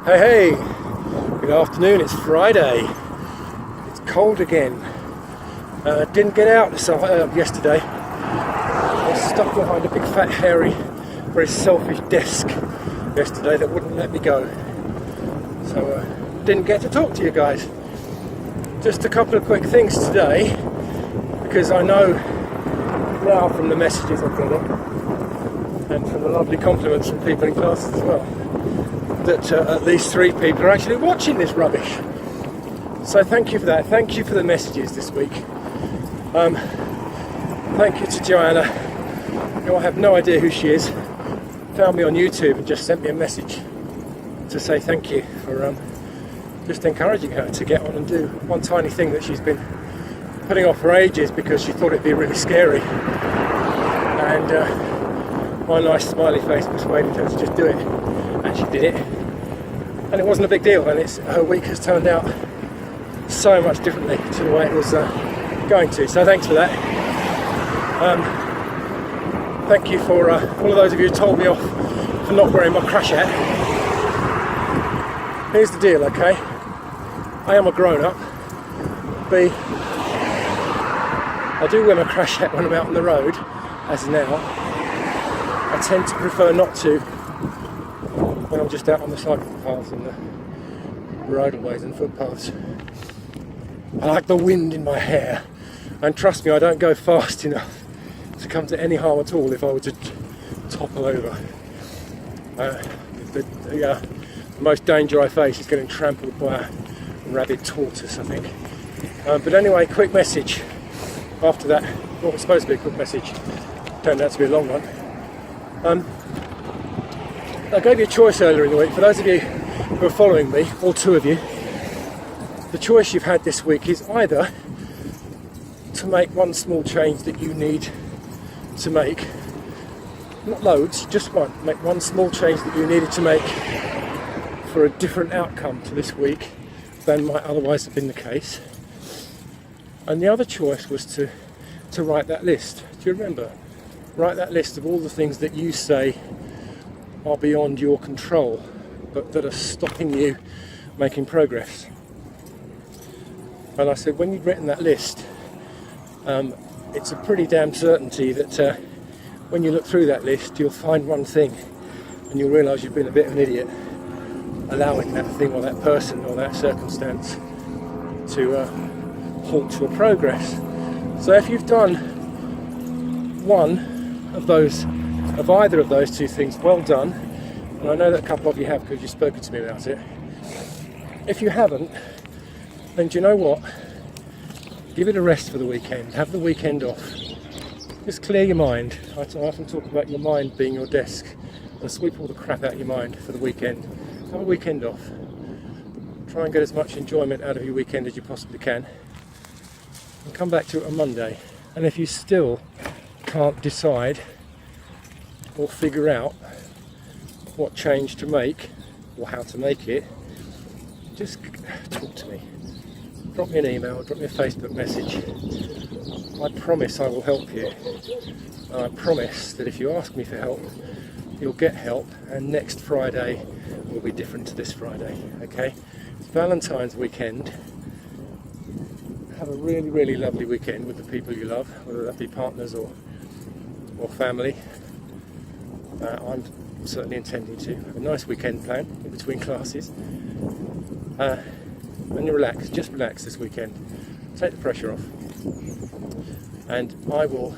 Hey, good afternoon, it's Friday. It's cold again. Didn't get out yesterday. I was stuck behind a big fat hairy, very selfish desk yesterday that wouldn't let me go. So didn't get to talk to you guys. Just a couple of quick things today, because I know now from the messages I've got and from the lovely compliments from people in classes as well, that at least 3 people are actually watching this rubbish. So thank you for that. Thank you for the messages this week. Thank you to Joanna, who I have no idea who she is, found me on YouTube and just sent me a message to say thank you for just encouraging her to get on and do one tiny thing that she's been putting off for ages because she thought it'd be really scary. And my nice smiley face persuaded her to just do it. And she did it. And it wasn't a big deal, and her week has turned out so much differently to the way it was going to. So thanks for that. Thank you for all of those of you who told me off for not wearing my crash hat. Here's the deal, okay? I am a grown-up. B, I do wear my crash hat when I'm out on the road, as now. I tend to prefer not to when I'm just out on the cycle paths and the roadways and footpaths. I like the wind in my hair, and trust me, I don't go fast enough to come to any harm at all if I were to topple over. The most danger I face is getting trampled by a rabid tortoise, I think. But anyway, quick message. After that, what was supposed to be a quick message turned out to be a long one. I gave you a choice earlier in the week. For those of you who are following me, or 2 of you, the choice you've had this week is either to make one small change that you need to make, not loads, just one, make one small change that you needed to make for a different outcome to this week than might otherwise have been the case. And the other choice was to write that list. Do you remember? Write that list of all the things that you say are beyond your control, but that are stopping you making progress. And I said, when you've written that list, it's a pretty damn certainty that when you look through that list, you'll find one thing and you'll realise you've been a bit of an idiot allowing that thing or that person or that circumstance to halt your progress. So if you've done one of either of those 2 things, well done. And I know that a couple of you have, because you've spoken to me about it. If you haven't, then do you know what? Give it a rest for the weekend. Have the weekend off. Just clear your mind. I often talk about your mind being your desk, and sweep all the crap out of your mind for the weekend. Have a weekend off. Try and get as much enjoyment out of your weekend as you possibly can, and come back to it on Monday. And if you still can't decide or figure out what change to make or how to make it, just talk to me. Drop me an email, drop me a Facebook message. I promise I will help you. And I promise that if you ask me for help, you'll get help, and next Friday will be different to this Friday, okay? It's Valentine's weekend. Have a really, really lovely weekend with the people you love, whether that be partners or family. I'm certainly intending to have a nice weekend plan in between classes. And you relax, just relax this weekend. Take the pressure off. And I will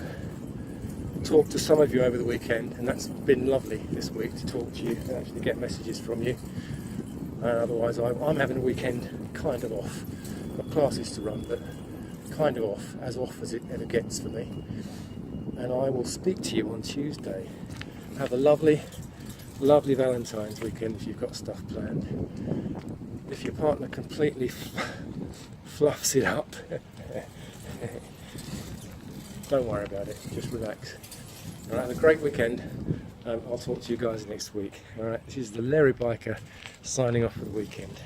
talk to some of you over the weekend, and that's been lovely this week to talk to you and actually get messages from you. Otherwise I'm having a weekend kind of off. Got classes to run, but kind of off as it ever gets for me. And I will speak to you on Tuesday. Have a lovely, lovely Valentine's weekend if you've got stuff planned. If your partner completely fluffs it up, don't worry about it, just relax. Alright, have a great weekend. I'll talk to you guys next week. Alright, this is the Lairy Biker signing off for the weekend.